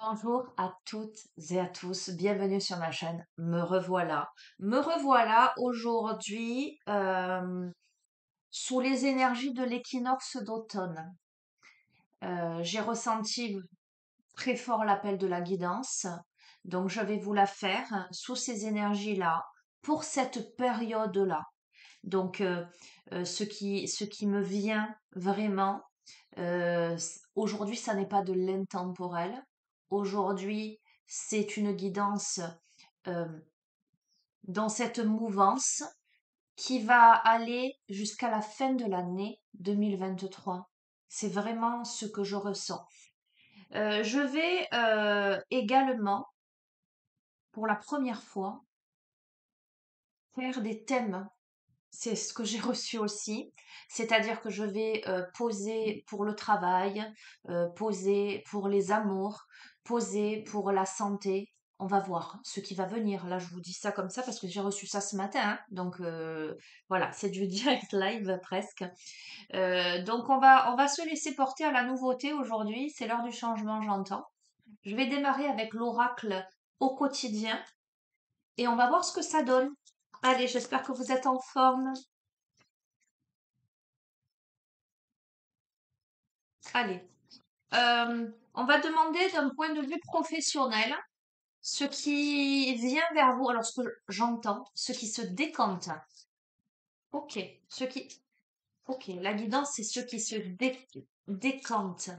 Bonjour à toutes et à tous, bienvenue sur ma chaîne. Me revoilà. Me revoilà aujourd'hui sous les énergies de l'équinoxe d'automne. J'ai ressenti très fort l'appel de la guidance, donc je vais vous la faire sous ces énergies-là pour cette période-là. Donc ce qui me vient vraiment, aujourd'hui, ça n'est pas de l'intemporel. Aujourd'hui, c'est une guidance euh, dans cette mouvance qui va aller jusqu'à la fin de l'année 2023. C'est vraiment ce que je ressens. Je vais également, pour la première fois, faire des thèmes. C'est ce que j'ai reçu aussi, c'est-à-dire que je vais poser pour le travail, poser pour les amours, poser pour la santé. On va voir ce qui va venir. Là, je vous dis ça comme ça parce que j'ai reçu ça ce matin, hein. Donc voilà, c'est du direct live presque. Donc on va se laisser porter à la nouveauté aujourd'hui. C'est l'heure du changement, j'entends. Je vais démarrer avec l'oracle au quotidien et on va voir ce que ça donne. Allez, j'espère que vous êtes en forme. Allez. On va demander d'un point de vue professionnel ce qui vient vers vous. Alors, ce que j'entends, ce qui se décante. Ok. Ce qui. Ok. La guidance, c'est ce qui se décante.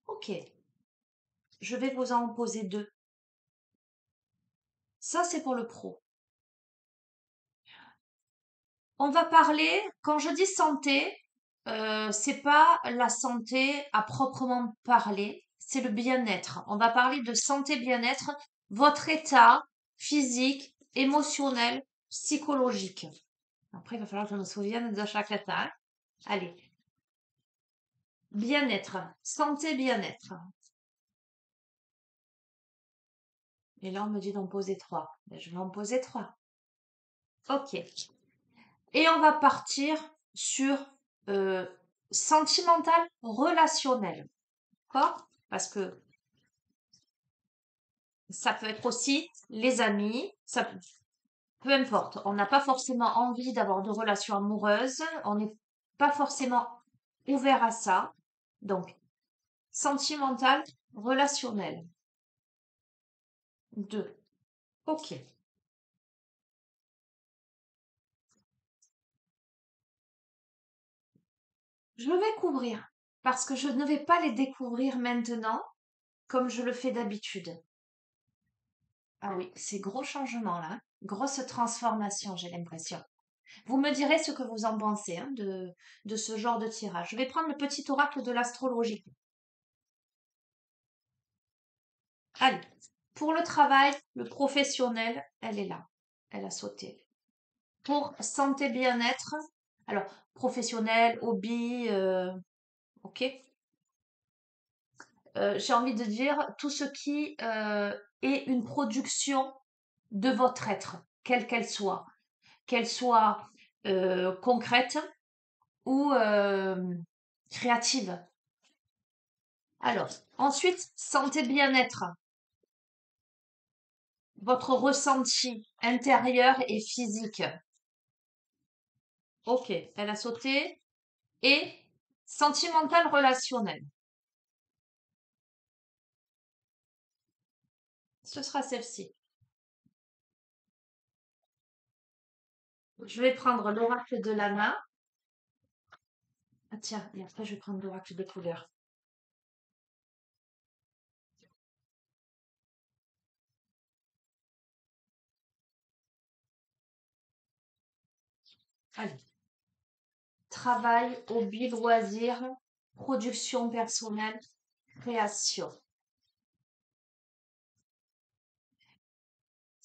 Ok. Je vais vous en poser deux. Ça, c'est pour le pro. On va parler, quand je dis santé, c'est pas la santé à proprement parler, c'est le bien-être. On va parler de santé bien-être, votre état physique, émotionnel, psychologique. Après, il va falloir que je me souvienne de chaque état, hein. Allez, bien-être, santé bien-être. Et là, on me dit d'en poser trois. Ben, je vais en poser trois. Ok. Et on va partir sur euh, sentimental relationnel. D'accord? Parce que ça peut être aussi les amis, peu importe. On n'a pas forcément envie d'avoir de relations amoureuses, on n'est pas forcément ouvert à ça. Donc, sentimental, relationnel. Deux. Ok. Je vais couvrir parce que je ne vais pas les découvrir maintenant comme je le fais d'habitude. Ah oui, c'est gros changement là, hein. Grosse transformation, j'ai l'impression. Vous me direz ce que vous en pensez hein, de ce genre de tirage. Je vais prendre le petit oracle de l'astrologie. Allez, pour le travail, le professionnel, elle est là. Elle a sauté. Pour santé bien-être, alors professionnel, hobby, ok. J'ai envie de dire tout ce qui est une production de votre être, quelle qu'elle soit concrète ou créative. Alors, ensuite, santé bien-être, votre ressenti intérieur et physique. Ok, elle a sauté. Et sentimental relationnel. Ce sera celle-ci. Je vais prendre l'oracle de la main. Ah tiens, et après je vais prendre l'oracle des couleurs. Allez. Travail, hobby, loisir, production personnelle, création.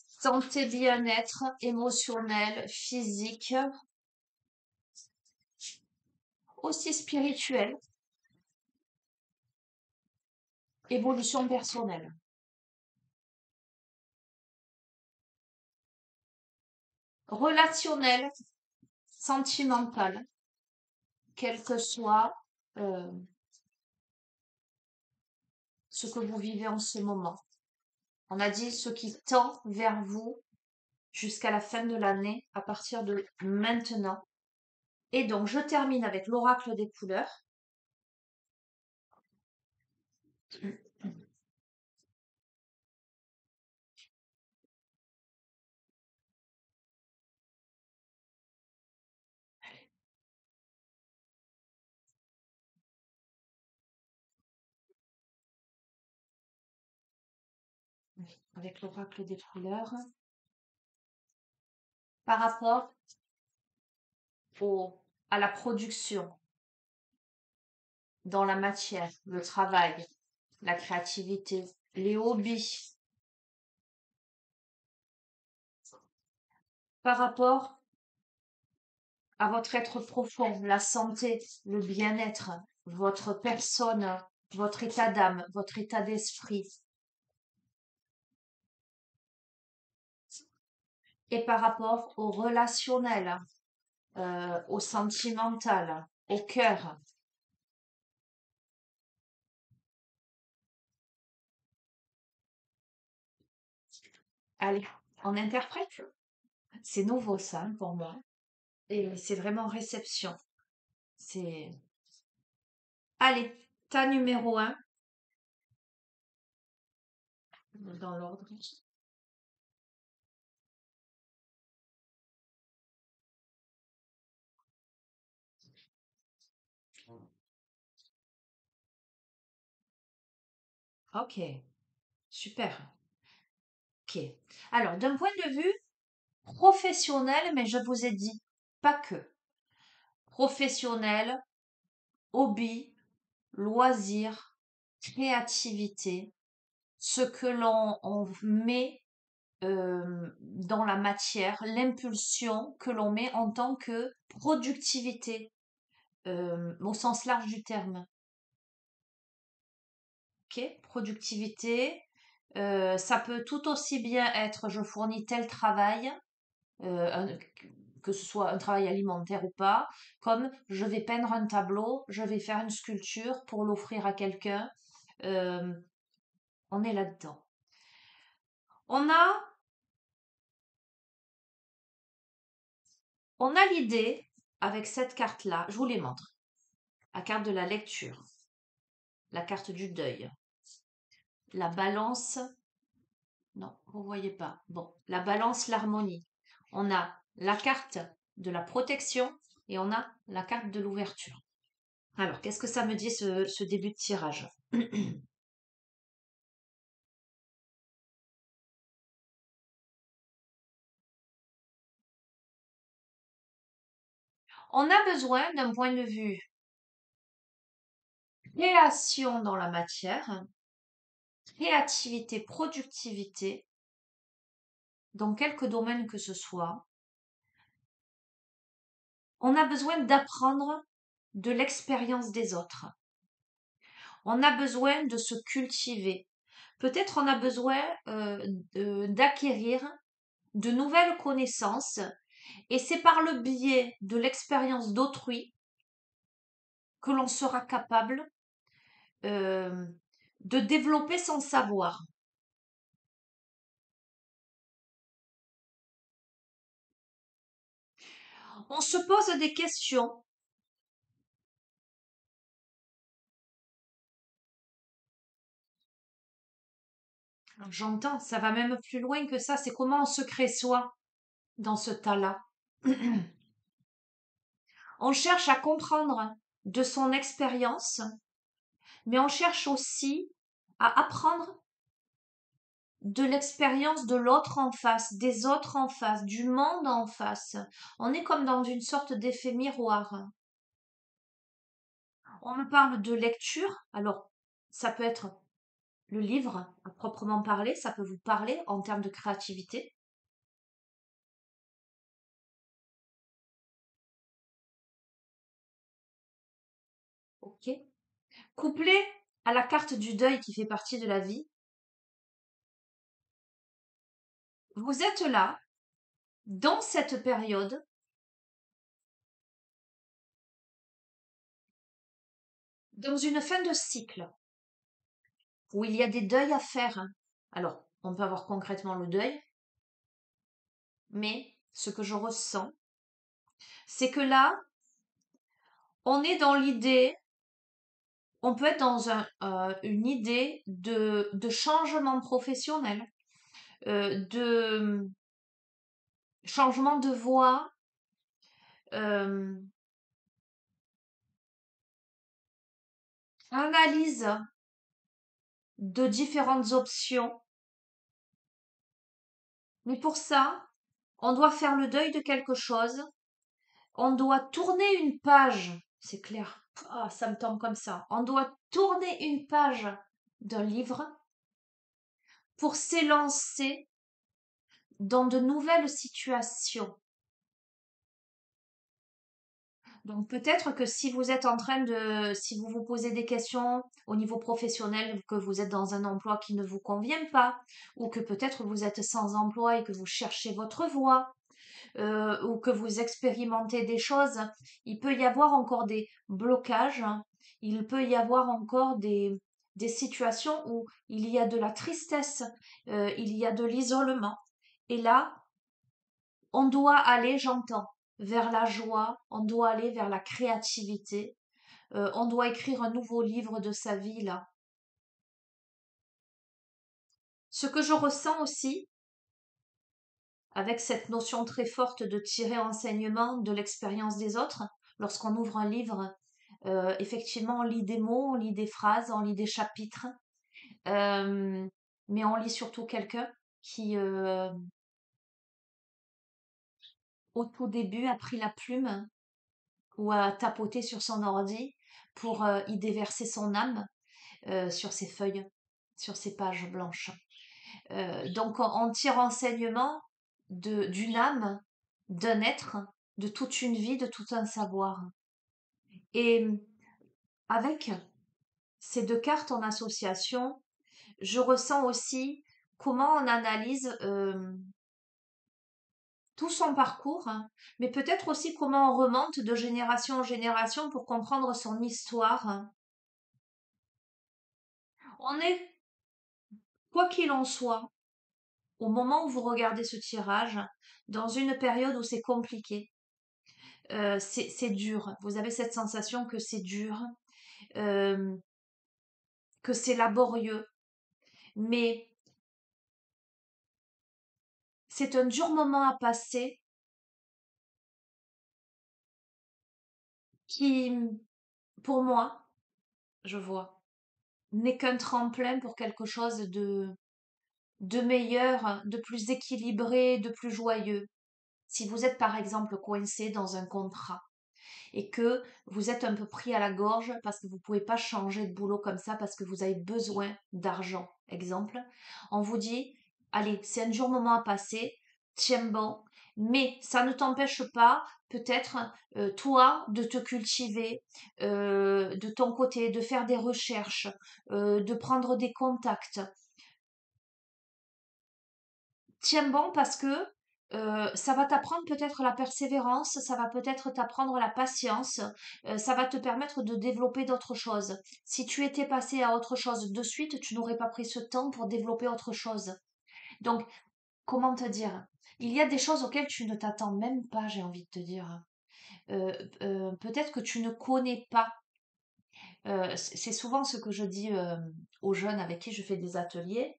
Santé, bien-être, émotionnel, physique, aussi spirituel, évolution personnelle. Relationnel, sentimental, quel que soit euh, ce que vous vivez en ce moment. On a dit ce qui tend vers vous jusqu'à la fin de l'année, à partir de maintenant. Et donc, je termine avec l'oracle des couleurs. Avec l'oracle des couleurs. Par rapport à la production dans la matière, le travail, la créativité, les hobbies. Par rapport à votre être profond, la santé, le bien-être, votre personne, votre état d'âme, votre état d'esprit. Et par rapport au relationnel, au sentimental, au cœur. Allez, on interprète. C'est nouveau ça hein, pour moi. Et c'est vraiment réception. C'est. Allez, tas numéro 1 dans l'ordre. Ok, super. Ok. Alors, d'un point de vue professionnel, mais je vous ai dit, pas que. Professionnel, hobby, loisir, créativité, ce que l'on met dans la matière, l'impulsion que l'on met en tant que productivité, au sens large du terme. Ok, productivité, ça peut tout aussi bien être je fournis tel travail, que ce soit un travail alimentaire ou pas, comme je vais peindre un tableau, je vais faire une sculpture pour l'offrir à quelqu'un. Euh, on est là-dedans. On a, on a l'idée avec cette carte-là, je vous les montre. La carte de la lecture, la carte du deuil, la balance, non, vous voyez pas. Bon, la balance, l'harmonie. On a la carte de la protection et on a la carte de l'ouverture. Alors, qu'est-ce que ça me dit ce début de tirage? On a besoin d'un point de vue création dans la matière, créativité, productivité, dans quelques domaines que ce soit. On a besoin d'apprendre de l'expérience des autres. On a besoin de se cultiver. Peut-être on a besoin d'acquérir de nouvelles connaissances et c'est par le biais de l'expérience d'autrui que l'on sera capable euh, de développer son savoir. On se pose des questions. J'entends, ça va même plus loin que ça. C'est comment on se crée soi dans ce tas-là. On cherche à comprendre de son expérience, mais on cherche aussi à apprendre de l'expérience de l'autre en face, des autres en face, du monde en face. On est comme dans une sorte d'effet miroir. On me parle de lecture, alors ça peut être le livre à proprement parler, ça peut vous parler en termes de créativité. Ok. Couplé à la carte du deuil qui fait partie de la vie, vous êtes là, dans cette période, dans une fin de cycle. où il y a des deuils à faire. Alors, on peut avoir concrètement le deuil, mais ce que je ressens, c'est que là, on est dans l'idée, on peut être dans une idée de changement professionnel, de changement de voie, euh, analyse de différentes options. Mais pour ça, on doit faire le deuil de quelque chose. On doit tourner une page. C'est clair. Ah, ça me tombe comme ça. On doit tourner une page d'un livre pour s'élancer dans de nouvelles situations. Donc peut-être que si vous êtes en train de, si vous vous posez des questions au niveau professionnel, que vous êtes dans un emploi qui ne vous convient pas, ou que peut-être vous êtes sans emploi et que vous cherchez votre voie, ou que vous expérimentez des choses, il peut y avoir encore des blocages, hein. Il peut y avoir encore des situations où il y a de la tristesse, il y a de l'isolement. Et là, on doit aller, j'entends, vers la joie, on doit aller vers la créativité, on doit écrire un nouveau livre de sa vie, là. Ce que je ressens aussi, avec cette notion très forte de tirer enseignement de l'expérience des autres, lorsqu'on ouvre un livre, effectivement, on lit des mots, on lit des phrases, on lit des chapitres, euh, mais on lit surtout quelqu'un qui, au tout début, a pris la plume ou a tapoté sur son ordi pour y déverser son âme sur ses feuilles, sur ses pages blanches. Donc, on tire enseignement d'une âme, d'un être, de toute une vie, de tout un savoir. Et avec ces deux cartes en association, je ressens aussi comment on analyse tout son parcours, hein, mais peut-être aussi comment on remonte de génération en génération pour comprendre son histoire, hein. On est, quoi qu'il en soit, au moment où vous regardez ce tirage, dans une période où c'est compliqué, c'est dur. Vous avez cette sensation que c'est dur, euh, que c'est laborieux, mais c'est un dur moment à passer qui, pour moi, je vois, n'est qu'un tremplin pour quelque chose de meilleur, de plus équilibré, de plus joyeux. Si vous êtes par exemple coincé dans un contrat et que vous êtes un peu pris à la gorge parce que vous ne pouvez pas changer de boulot comme ça parce que vous avez besoin d'argent, exemple, on vous dit, allez, c'est un dur moment à passer, tiens bon, mais ça ne t'empêche pas peut-être toi de te cultiver de ton côté, de faire des recherches, de prendre des contacts. Tiens bon parce que ça va t'apprendre peut-être la persévérance, ça va peut-être t'apprendre la patience, ça va te permettre de développer d'autres choses. Si tu étais passé à autre chose de suite, tu n'aurais pas pris ce temps pour développer autre chose. Donc, comment te dire? Il y a des choses auxquelles tu ne t'attends même pas, j'ai envie de te dire. Euh, peut-être que tu ne connais pas. C'est souvent ce que je dis aux jeunes avec qui je fais des ateliers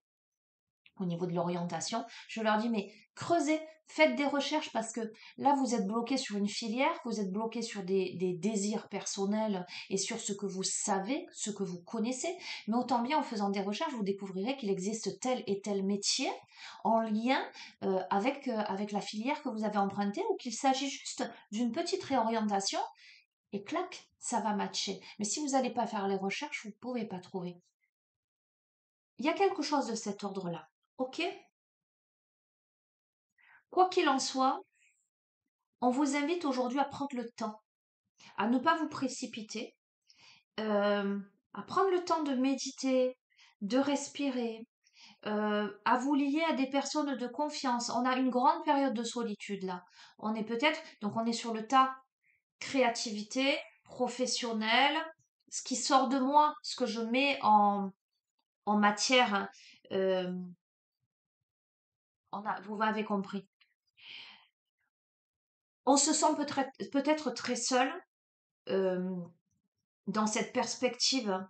au niveau de l'orientation, je leur dis mais creusez, faites des recherches parce que là vous êtes bloqué sur une filière, vous êtes bloqué sur des désirs personnels et sur ce que vous savez, ce que vous connaissez, mais autant bien en faisant des recherches, vous découvrirez qu'il existe tel et tel métier en lien avec la filière que vous avez empruntée ou qu'il s'agit juste d'une petite réorientation et clac, ça va matcher. Mais si vous n'allez pas faire les recherches, vous ne pouvez pas trouver. Il y a quelque chose de cet ordre-là. Ok. Quoi qu'il en soit, on vous invite aujourd'hui à prendre le temps, à ne pas vous précipiter, euh, à prendre le temps de méditer, de respirer, à vous lier à des personnes de confiance. On a une grande période de solitude là. On est peut-être, donc on est sur le tas créativité, professionnelle, ce qui sort de moi, ce que je mets en matière, euh, vous m'avez compris. On se sent peut-être très seul euh, dans cette perspective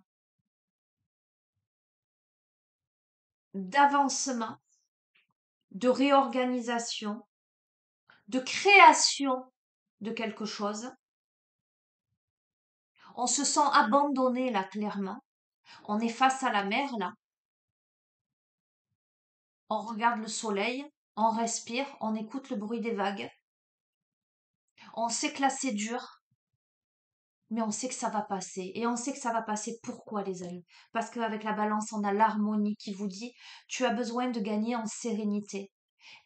d'avancement, de réorganisation, de création de quelque chose. On se sent abandonné là, clairement. On est face à la mer là. On regarde le soleil, on respire, on écoute le bruit des vagues. On sait que là c'est dur, mais on sait que ça va passer. Et on sait que ça va passer. Pourquoi, les amis? Parce qu'avec la balance, on a l'harmonie qui vous dit, tu as besoin de gagner en sérénité.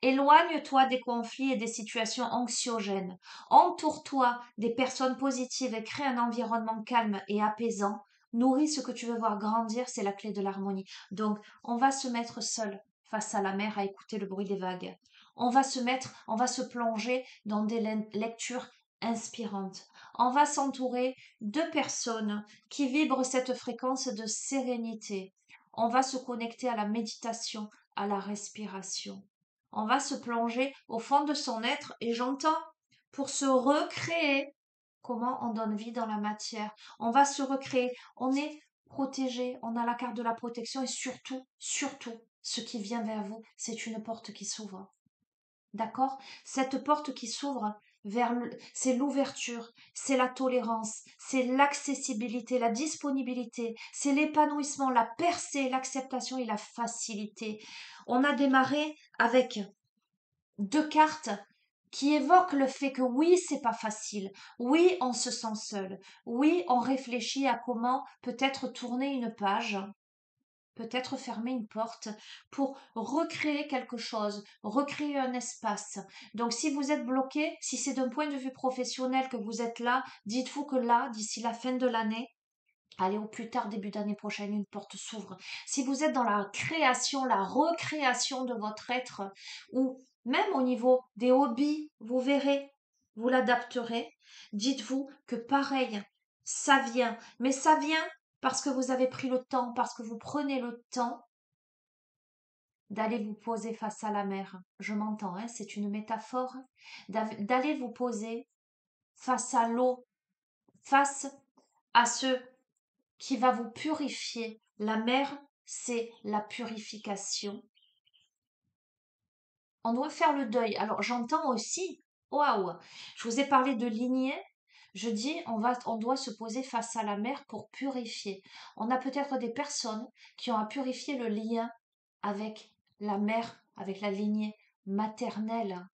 Éloigne-toi des conflits et des situations anxiogènes. Entoure-toi des personnes positives et crée un environnement calme et apaisant. Nourris ce que tu veux voir grandir, c'est la clé de l'harmonie. Donc, on va se mettre seul face à la mer à écouter le bruit des vagues. On va se plonger dans des lectures inspirantes. On va s'entourer de personnes qui vibrent cette fréquence de sérénité. On va se connecter à la méditation, à la respiration. On va se plonger au fond de son être et j'entends pour se recréer comment on donne vie dans la matière. On va se recréer. On est protégé. On a la carte de la protection et surtout, surtout, ce qui vient vers vous, c'est une porte qui s'ouvre. D'accord? Cette porte qui s'ouvre c'est l'ouverture, c'est la tolérance, c'est l'accessibilité, la disponibilité, c'est l'épanouissement, la percée, l'acceptation et la facilité. On a démarré avec deux cartes qui évoquent le fait que oui, c'est pas facile. Oui, on se sent seul. Oui, on réfléchit à comment peut-être tourner une page, peut-être fermer une porte pour recréer quelque chose, recréer un espace. Donc si vous êtes bloqué, si c'est d'un point de vue professionnel que vous êtes là, dites-vous que là, d'ici la fin de l'année, allez, au plus tard, début d'année prochaine, une porte s'ouvre. Si vous êtes dans la création, la recréation de votre être, ou même au niveau des hobbies, vous verrez, vous l'adapterez. Dites-vous que pareil, ça vient. Mais ça vient parce que vous avez pris le temps, parce que vous prenez le temps d'aller vous poser face à la mer. Je m'entends, hein, c'est une métaphore. D'aller vous poser face à l'eau, face à ce qui va vous purifier. La mer, c'est la purification. On doit faire le deuil. Alors j'entends aussi, waouh, je vous ai parlé de lignée. Je dis, on doit se poser face à la mer pour purifier. On a peut-être des personnes qui ont à purifier le lien avec la mère, avec la lignée maternelle,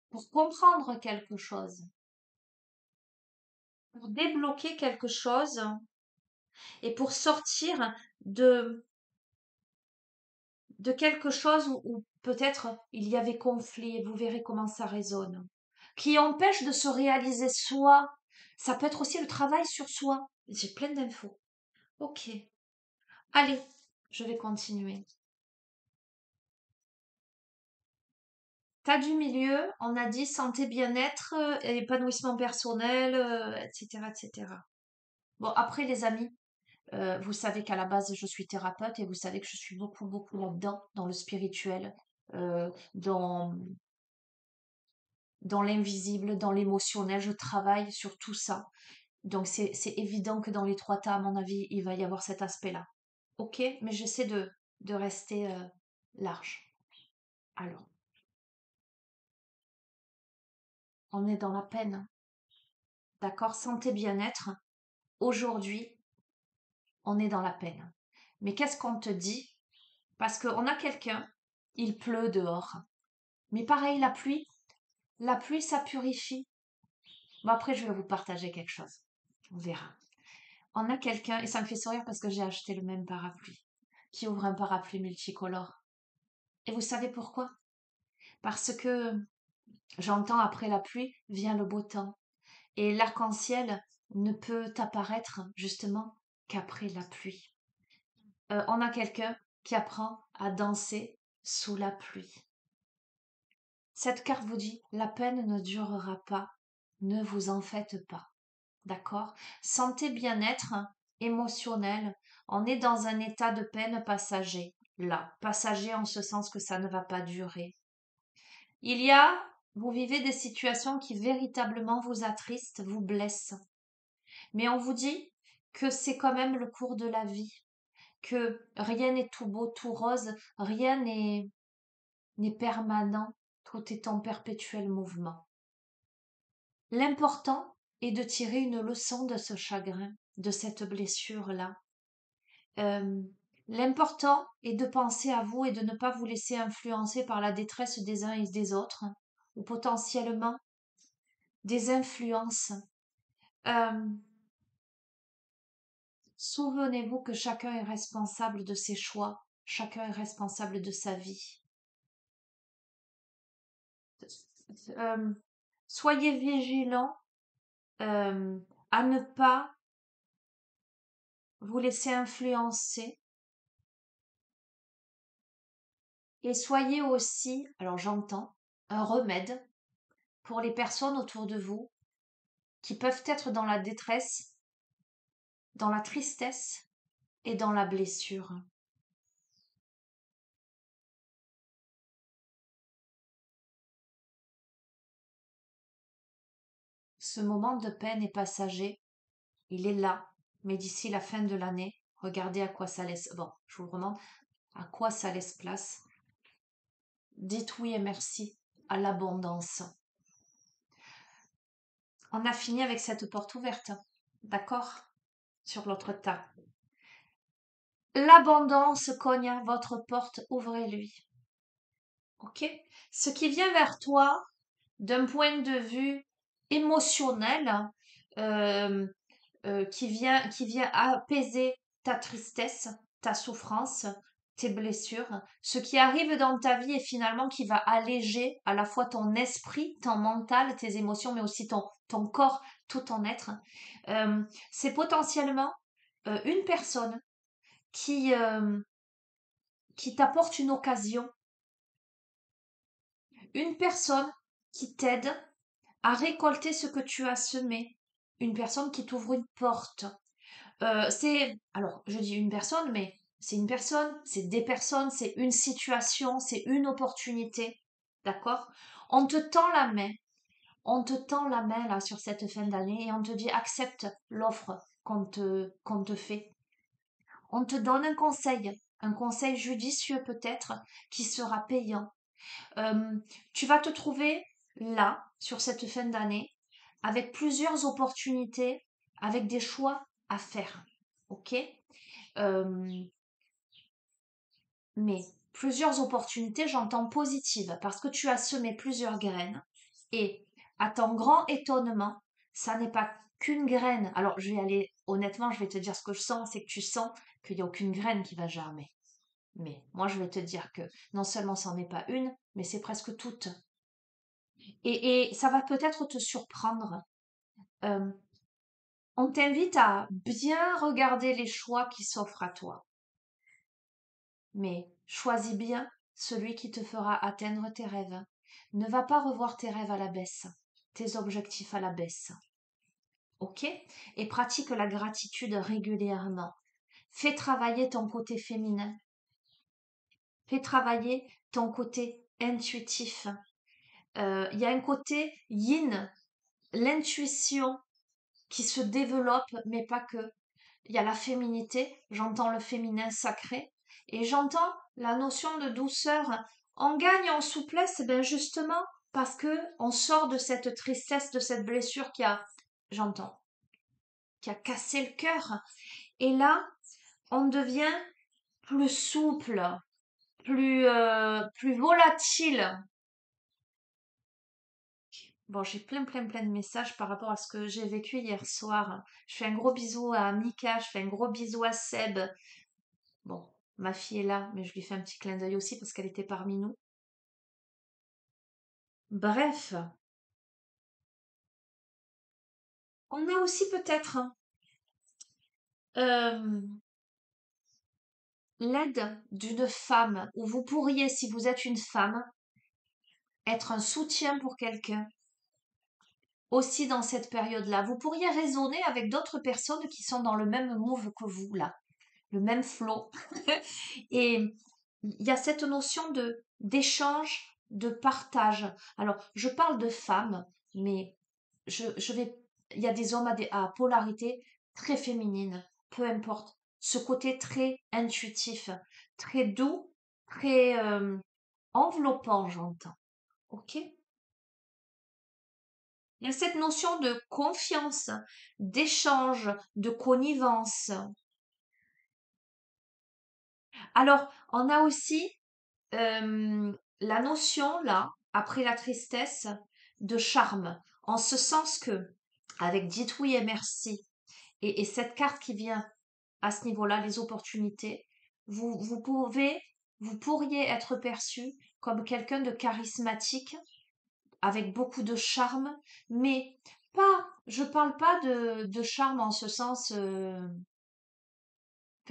pour comprendre quelque chose, pour débloquer quelque chose et pour sortir de quelque chose où peut-être il y avait conflit, et vous verrez comment ça résonne, qui empêche de se réaliser soi. Ça peut être aussi le travail sur soi. J'ai plein d'infos. Ok. Allez, je vais continuer. Tas du milieu, on a dit santé, bien-être, épanouissement personnel, etc., etc. Bon, après les amis, vous savez qu'à la base, je suis thérapeute et vous savez que je suis beaucoup, beaucoup là-dedans, dans le spirituel, dans l'invisible, dans l'émotionnel, je travaille sur tout ça. Donc c'est évident que dans les trois tas, à mon avis, il va y avoir cet aspect-là. Ok, mais j'essaie de rester large. Alors, on est dans la peine, d'accord? Santé, bien-être. Aujourd'hui, on est dans la peine. Mais qu'est-ce qu'on te dit? Parce qu'on a quelqu'un, il pleut dehors. Mais pareil, la pluie, ça purifie. Bon, après, je vais vous partager quelque chose. On verra. On a quelqu'un, et ça me fait sourire parce que j'ai acheté le même parapluie, qui ouvre un parapluie multicolore. Et vous savez pourquoi? Parce que j'entends après la pluie vient le beau temps. Et l'arc-en-ciel ne peut apparaître justement qu'après la pluie. On a quelqu'un qui apprend à danser sous la pluie. Cette carte vous dit, la peine ne durera pas, ne vous en faites pas. D'accord? Santé, bien-être, émotionnel. On est dans un état de peine passager. Là, passager en ce sens que ça ne va pas durer. Il y a, vous vivez des situations qui véritablement vous attristent, vous blessent. Mais on vous dit que c'est quand même le cours de la vie, que rien n'est tout beau, tout rose, rien n'est permanent, tout est en perpétuel mouvement. L'important est de tirer une leçon de ce chagrin, de cette blessure-là. Euh, L'important est de penser à vous et de ne pas vous laisser influencer par la détresse des uns et des autres, ou potentiellement des influences. Euh, Souvenez-vous que chacun est responsable de ses choix, chacun est responsable de sa vie. Euh, Soyez vigilants à ne pas vous laisser influencer et soyez aussi, alors j'entends, un remède pour les personnes autour de vous qui peuvent être dans la détresse, dans la tristesse et dans la blessure. Ce moment de peine est passager, il est là, mais d'ici la fin de l'année, regardez à quoi ça laisse. Bon, je vous demande à quoi ça laisse place. Dites oui et merci à l'abondance. On a fini avec cette porte ouverte, d'accord? Sur l'autre tas. L'abondance cogne à votre porte, ouvrez-lui. Ok? Ce qui vient vers toi d'un point de vue émotionnel, euh, qui vient apaiser ta tristesse, ta souffrance, tes blessures, ce qui arrive dans ta vie et finalement qui va alléger à la fois ton esprit, ton mental, tes émotions, mais aussi ton corps, tout ton être. C'est potentiellement une personne qui, euh, qui t'apporte une occasion, une personne qui t'aide à récolter ce que tu as semé, une personne qui t'ouvre une porte. Alors, je dis une personne, mais c'est une personne, c'est des personnes, c'est une situation, c'est une opportunité. D'accord? On te tend la main, on te tend la main là sur cette fin d'année et on te dit accepte l'offre qu'on te fait. On te donne un conseil judicieux peut-être qui sera payant. Euh, Tu vas te trouver là, sur cette fin d'année, avec plusieurs opportunités, avec des choix à faire. Ok? Euh, mais plusieurs opportunités, j'entends positives, parce que tu as semé plusieurs graines. Et à ton grand étonnement, ça n'est pas qu'une graine. Alors, je vais aller, honnêtement, je vais te dire ce que je sens, c'est que tu sens qu'il n'y a aucune graine qui va germer. Mais moi, je vais te dire que non seulement ça n'en est pas une, mais c'est presque toutes. Et ça va peut-être te surprendre. Euh, on t'invite à bien regarder les choix qui s'offrent à toi. Mais choisis bien celui qui te fera atteindre tes rêves. Ne va pas revoir tes rêves à la baisse, tes objectifs à la baisse. Ok? Et pratique la gratitude régulièrement. Fais travailler ton côté féminin. Fais travailler ton côté intuitif. Il y a un côté yin, l'intuition qui se développe, mais pas que. Il y a la féminité, j'entends le féminin sacré, et j'entends la notion de douceur. On gagne en souplesse, ben justement, parce que on sort de cette tristesse, de cette blessure j'entends, qui a cassé le cœur. Et là, on devient plus souple, plus volatile. Bon, j'ai plein de messages par rapport à ce que j'ai vécu hier soir. Je fais un gros bisou à Mika, je fais un gros bisou à Seb. Bon, ma fille est là, mais je lui fais un petit clin d'œil aussi parce qu'elle était parmi nous. Bref, on a aussi peut-être euh, l'aide d'une femme, où vous pourriez, si vous êtes une femme, être un soutien pour quelqu'un, aussi dans cette période-là. Vous pourriez raisonner avec d'autres personnes qui sont dans le même move que vous, là, le même flow. Et il y a cette notion de d'échange, de partage. Alors, je parle de femmes, mais je vais, il y a des hommes à polarité très féminine, peu importe. Ce côté très intuitif, très doux, très enveloppant, j'entends. Ok? Il y a cette notion de confiance, d'échange, de connivence. Alors, on a aussi la notion, là, après la tristesse, de charme, en ce sens que, avec dites oui et merci, et cette carte qui vient à ce niveau-là, les opportunités, vous pourriez être perçu comme quelqu'un de charismatique, avec beaucoup de charme, mais je parle pas de charme en ce sens, enfin,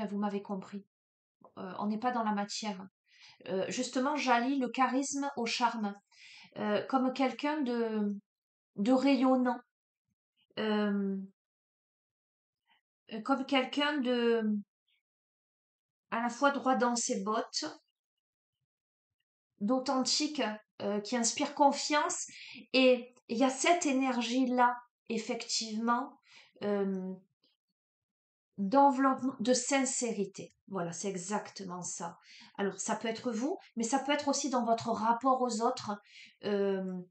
vous m'avez compris, on n'est pas dans la matière. Justement, j'allie le charisme au charme, comme quelqu'un de rayonnant, euh, comme quelqu'un de à la fois droit dans ses bottes, d'authentique, qui inspire confiance. Et il y a cette énergie-là, effectivement, euh, d'enveloppement, de sincérité. Voilà, c'est exactement ça. Alors, ça peut être vous, mais ça peut être aussi dans votre rapport aux autres, euh,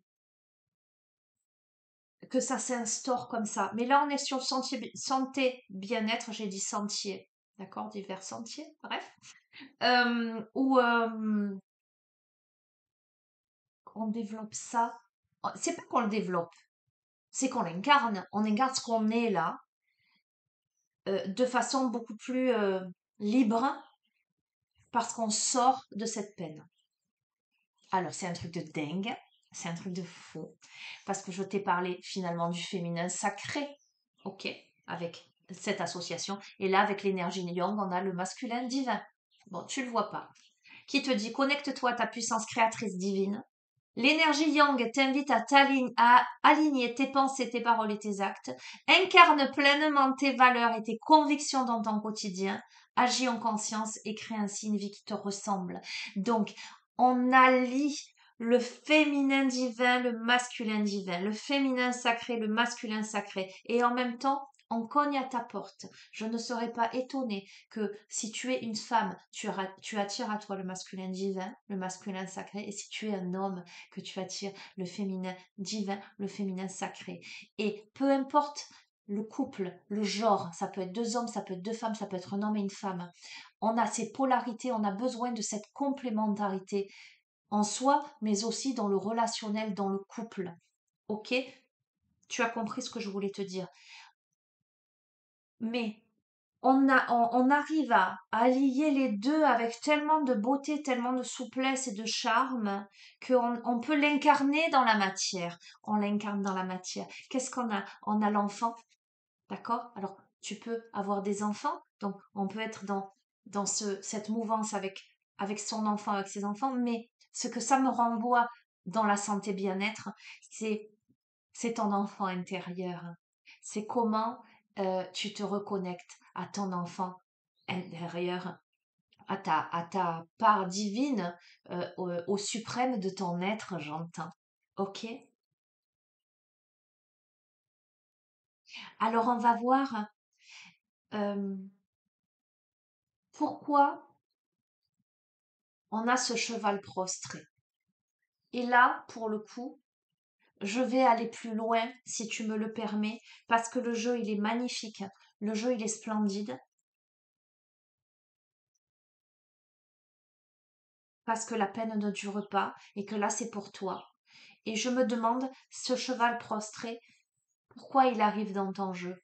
que ça s'instaure comme ça. Mais là, on est sur santé, bien-être, j'ai dit sentier, d'accord, divers sentiers, bref. Où on développe ça. C'est pas qu'on le développe, c'est qu'on l'incarne. On incarne ce qu'on est là, de façon beaucoup plus libre, parce qu'on sort de cette peine. Alors, c'est un truc de dingue, c'est un truc de fou, parce que je t'ai parlé finalement du féminin sacré, ok, avec cette association. Et là, avec l'énergie Yang, on a le masculin divin. Bon, tu le vois pas. Qui te dit, connecte-toi à ta puissance créatrice divine. L'énergie Yang t'invite à aligner tes pensées, tes paroles et tes actes. Incarne pleinement tes valeurs et tes convictions dans ton quotidien. Agis en conscience et crée ainsi une vie qui te ressemble. Donc, on allie le féminin divin, le masculin divin, le féminin sacré, le masculin sacré. Et en même temps, on cogne à ta porte. Je ne serais pas étonnée que si tu es une femme, tu attires à toi le masculin divin, le masculin sacré. Et si tu es un homme, que tu attires le féminin divin, le féminin sacré. Et peu importe le couple, le genre, ça peut être deux hommes, ça peut être deux femmes, ça peut être un homme et une femme. On a ces polarités, on a besoin de cette complémentarité en soi, mais aussi dans le relationnel, dans le couple. Ok? Tu as compris ce que je voulais te dire. Mais on arrive à lier les deux avec tellement de beauté, tellement de souplesse et de charme qu'on peut l'incarner dans la matière. On l'incarne dans la matière. Qu'est-ce qu'on a? On a l'enfant, d'accord? Alors, tu peux avoir des enfants, donc on peut être dans cette mouvance avec son enfant, avec ses enfants, mais ce que ça me renvoie dans la santé bien-être, c'est c'est ton enfant intérieur. C'est comment tu te reconnectes à ton enfant intérieur, à ta part divine, au suprême de ton être, j'entends. Ok? Alors on va voir euh, pourquoi on a ce cheval prostré. Et là, pour le coup, je vais aller plus loin, si tu me le permets, parce que le jeu, il est magnifique. Le jeu, il est splendide. Parce que la peine ne dure pas et que là, c'est pour toi. Et je me demande, ce cheval prostré, pourquoi il arrive dans ton jeu?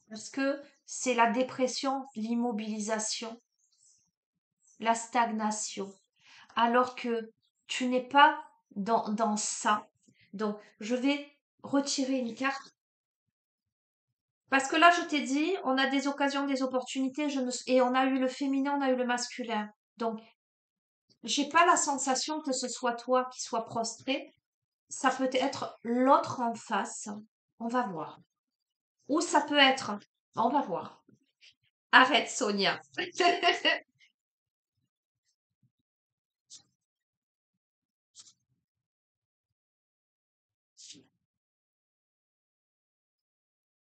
Parce que c'est la dépression, l'immobilisation, la stagnation. Alors que tu n'es pas dans ça. Donc, je vais retirer une carte. Parce que là, je t'ai dit, on a des occasions, des opportunités, et on a eu le féminin, on a eu le masculin. Donc, j'ai pas la sensation que ce soit toi qui sois prostré. ça peut être l'autre en face. On va voir. Ou ça peut être, on va voir. Arrête, Sonia.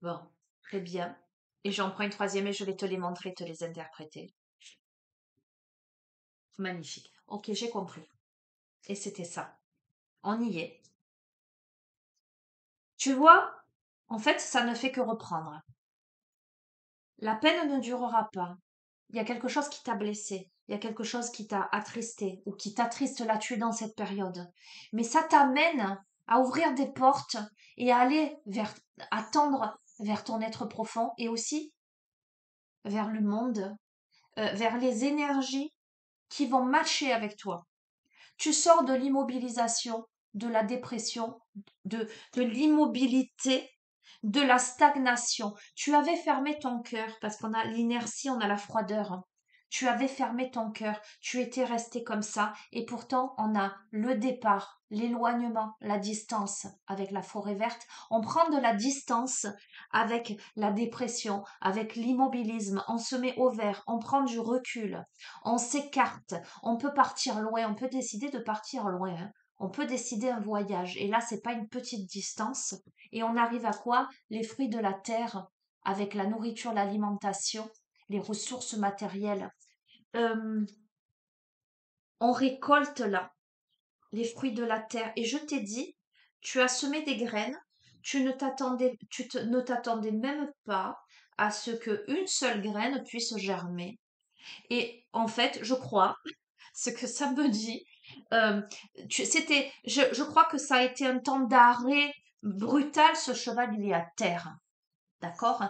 Bon, très bien. Et j'en prends une troisième et je vais te les montrer, te les interpréter. Magnifique. Ok, j'ai compris. Et c'était ça. On y est. Tu vois, en fait, ça ne fait que reprendre. La peine ne durera pas. Il y a quelque chose qui t'a blessé. Il y a quelque chose qui t'a attristé ou qui t'attriste là-dessus dans cette période. Mais ça t'amène à ouvrir des portes et à aller vers, à tendre vers ton être profond et aussi vers le monde, vers les énergies qui vont matcher avec toi. Tu sors de l'immobilisation, de la dépression, de, de l'immobilité, de la stagnation. Tu avais fermé ton cœur parce qu'on a l'inertie, on a la froideur. Tu avais fermé ton cœur, tu étais resté comme ça, et pourtant on a le départ, l'éloignement, la distance avec la forêt verte. On prend de la distance avec la dépression, avec l'immobilisme, on se met au vert, on prend du recul, on s'écarte, on peut partir loin, on peut décider de partir loin, hein. On peut décider un voyage. Et là, c'est pas une petite distance. Et on arrive à quoi? Les fruits de la terre, avec la nourriture, l'alimentation, les ressources matérielles. Euh, on récolte là les fruits de la terre. Et je t'ai dit, tu as semé des graines, ne t'attendais même pas à ce que une seule graine puisse germer. Et en fait, je crois, ce que ça me dit, euh, je crois que ça a été un temps d'arrêt brutal, ce cheval, il est à terre. D'accord?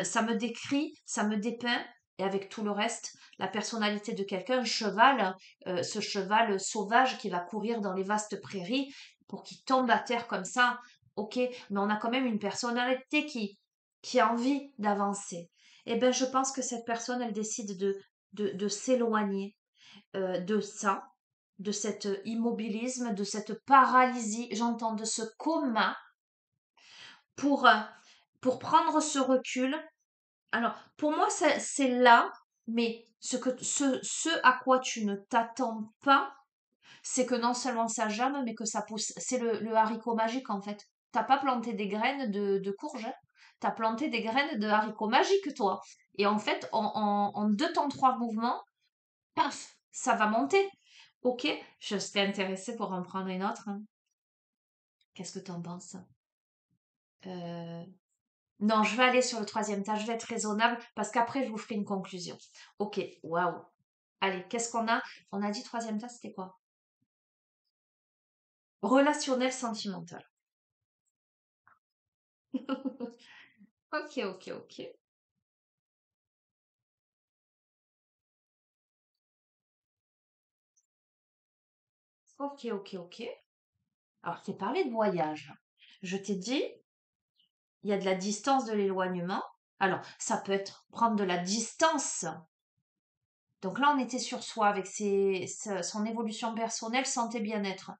Ça me décrit, ça me dépeint, et avec tout le reste, la personnalité de quelqu'un, un cheval, ce cheval sauvage qui va courir dans les vastes prairies pour qu'il tombe à terre comme ça. Ok, mais on a quand même une personnalité qui a envie d'avancer. Eh bien, je pense que cette personne, elle décide de s'éloigner de ça, de cet immobilisme, de cette paralysie, j'entends de ce coma pour, euh, pour prendre ce recul. Alors, pour moi, c'est là, mais ce à quoi tu ne t'attends pas, c'est que non seulement ça germe, mais que ça pousse. C'est le haricot magique, en fait. T'as pas planté des graines de courge, hein. T'as planté des graines de haricots magiques, toi. Et en fait, en deux temps, trois mouvements, paf, ça va monter. Ok, je serais intéressée pour en prendre une autre, hein. Qu'est-ce que t'en penses? Euh, Non, je vais aller sur le troisième tas. Je vais être raisonnable parce qu'après, je vous ferai une conclusion. Ok, waouh. Allez, qu'est-ce qu'on a? On a dit troisième tas, c'était quoi? Relationnel sentimental. Ok, ok, ok. Ok, ok, ok. Alors, t'es parlé de voyage. Je t'ai dit, il y a de la distance de l'éloignement. Alors, ça peut être prendre de la distance. Donc là, on était sur soi avec son évolution personnelle, santé, bien-être.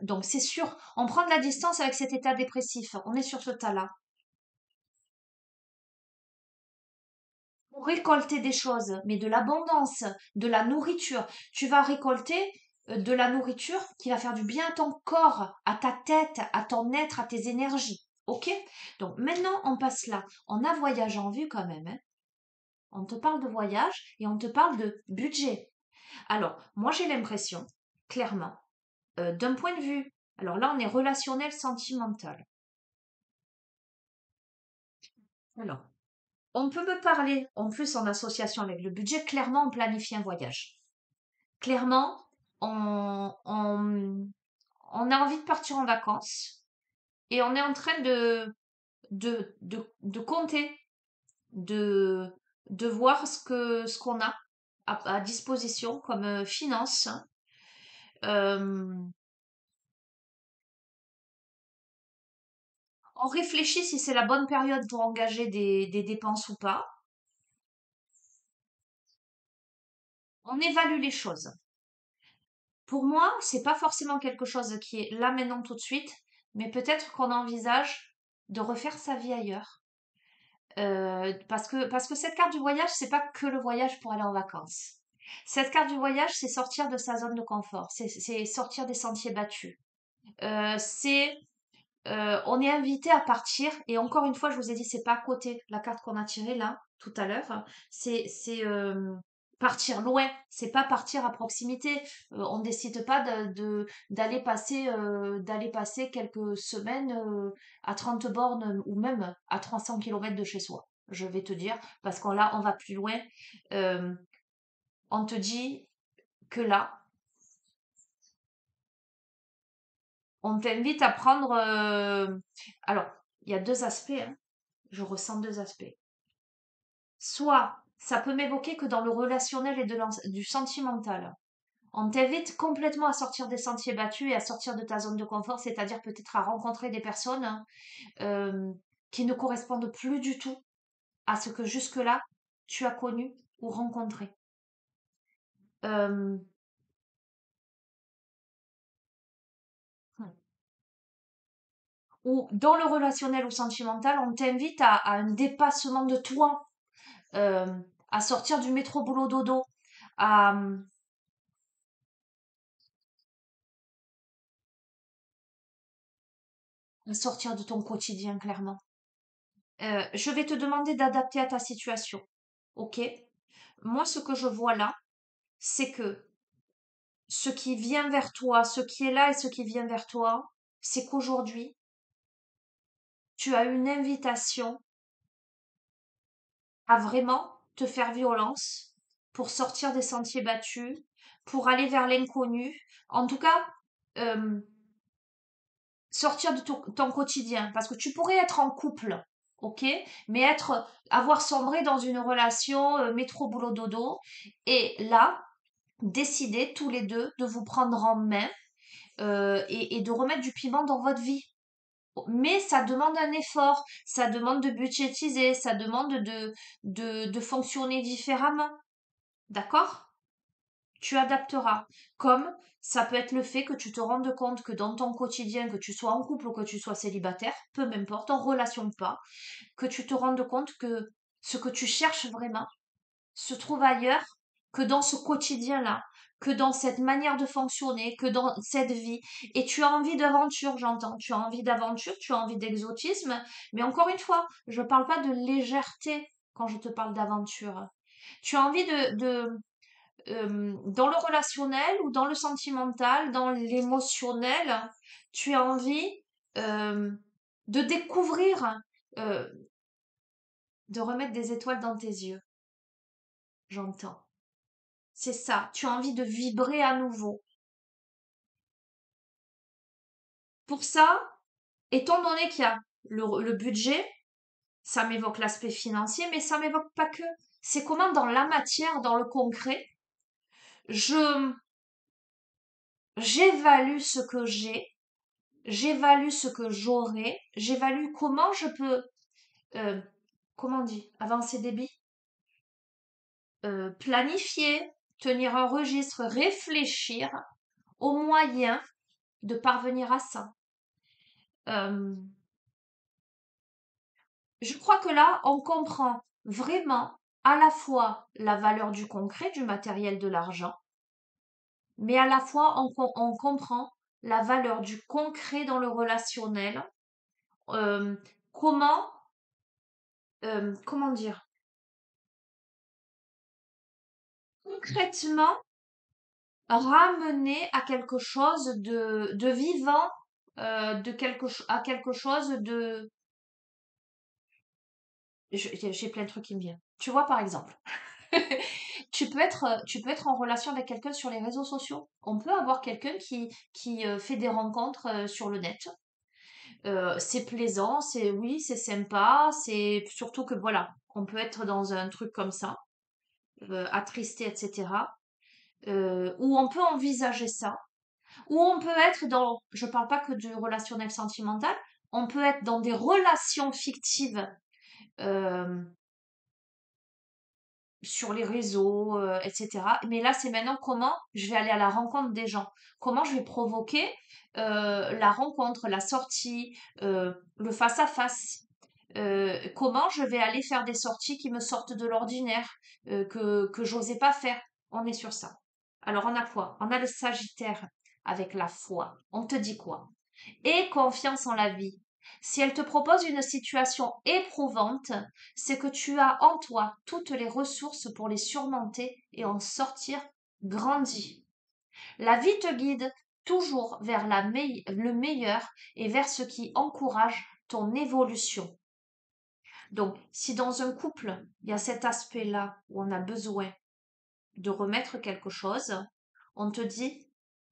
Donc c'est sûr, on prend de la distance avec cet état dépressif. On est sur ce tas-là. Pour récolter des choses, mais de l'abondance, de la nourriture. Tu vas récolter de la nourriture qui va faire du bien à ton corps, à ta tête, à ton être, à tes énergies. Ok? Donc maintenant, on passe là. On a voyagé en vue quand même, hein. On te parle de voyage et on te parle de budget. Alors, moi j'ai l'impression, clairement, d'un point de vue, alors là on est relationnel sentimental. Alors, on peut me parler, en plus en association avec le budget, clairement on planifie un voyage. Clairement, on a envie de partir en vacances et on est en train de compter, de, de voir ce qu'on a à disposition comme finance. Euh, on réfléchit si c'est la bonne période pour engager des dépenses ou pas. On évalue les choses. Pour moi, c'est pas forcément quelque chose qui est là maintenant tout de suite, mais peut-être qu'on envisage de refaire sa vie ailleurs. Parce que cette carte du voyage, c'est pas que le voyage pour aller en vacances. Cette carte du voyage, c'est sortir de sa zone de confort, c'est sortir des sentiers battus. C'est on est invité à partir, et encore une fois, je vous ai dit, c'est pas à côté. La carte qu'on a tirée là, tout à l'heure, hein, c'est partir loin, c'est pas partir à proximité. On décide pas d'aller passer quelques semaines à 30 bornes ou même à 300 kilomètres de chez soi. Je vais te dire, parce qu'on là, on va plus loin. Euh, on te dit que là, on t'invite à prendre. Alors, il y a deux aspects, hein. Je ressens deux aspects. Soit ça peut m'évoquer que dans le relationnel et du sentimental, on t'invite complètement à sortir des sentiers battus et à sortir de ta zone de confort, c'est-à-dire peut-être à rencontrer des personnes qui ne correspondent plus du tout à ce que jusque-là tu as connu ou rencontré. Euh, ou dans le relationnel ou sentimental, on t'invite à un dépassement de toi, euh, à sortir du métro boulot dodo, à, à sortir de ton quotidien, clairement. Je vais te demander d'adapter à ta situation. Ok? Moi, ce que je vois là, c'est que ce qui vient vers toi, ce qui est là et ce qui vient vers toi, c'est qu'aujourd'hui, tu as une invitation à vraiment te faire violence pour sortir des sentiers battus, pour aller vers l'inconnu. En tout cas, euh, sortir de ton quotidien. Parce que tu pourrais être en couple, ok? Mais avoir sombré dans une relation métro boulot dodo. Et là, décider tous les deux de vous prendre en main et de remettre du piment dans votre vie. Mais ça demande un effort, ça demande de budgétiser, ça demande de fonctionner différemment. D'accord? Tu adapteras. Comme ça peut être le fait que tu te rendes compte que dans ton quotidien, que tu sois en couple ou que tu sois célibataire, peu m'importe, en relation ou pas, que tu te rendes compte que ce que tu cherches vraiment se trouve ailleurs que dans ce quotidien-là, que dans cette manière de fonctionner, que dans cette vie. Et tu as envie d'aventure, j'entends. Tu as envie d'aventure, tu as envie d'exotisme. Mais encore une fois, je ne parle pas de légèreté quand je te parle d'aventure. Tu as envie dans le relationnel ou dans le sentimental, dans l'émotionnel, tu as envie euh, de découvrir, euh, de remettre des étoiles dans tes yeux. J'entends. C'est ça. Tu as envie de vibrer à nouveau. Pour ça, étant donné qu'il y a le budget, ça m'évoque l'aspect financier, mais ça m'évoque pas que. C'est comment dans la matière, dans le concret, je j'évalue ce que j'ai, j'évalue ce que j'aurai, j'évalue comment je peux, euh, comment on dit, avancer des billes, planifier, tenir un registre, réfléchir aux moyens de parvenir à ça. Euh, je crois que là, on comprend vraiment à la fois la valeur du concret, du matériel, de l'argent, mais à la fois on comprend la valeur du concret dans le relationnel. Euh, comment, comment dire, concrètement ramener à quelque chose de vivant, à quelque chose de... J'ai plein de trucs qui me viennent. Tu vois, par exemple, tu peux être en relation avec quelqu'un sur les réseaux sociaux. On peut avoir quelqu'un qui fait des rencontres sur le net. C'est plaisant, oui, c'est sympa, c'est surtout que voilà, on peut être dans un truc comme ça, attristé, etc. Où on peut envisager ça. Ou on peut être dans, je parle pas que du relationnel sentimental, on peut être dans des relations fictives euh, sur les réseaux, etc. Mais là, c'est maintenant comment je vais aller à la rencontre des gens. Comment je vais provoquer la rencontre, la sortie, le face-à-face. Comment je vais aller faire des sorties qui me sortent de l'ordinaire, que j'osais pas faire. On est sur ça. Alors, on a quoi? On a le Sagittaire avec la foi. On te dit quoi? Aie confiance en la vie. Si elle te propose une situation éprouvante, c'est que tu as en toi toutes les ressources pour les surmonter et en sortir grandi. La vie te guide toujours vers le meilleur et vers ce qui encourage ton évolution. Donc, si dans un couple, il y a cet aspect-là où on a besoin de remettre quelque chose, on te dit,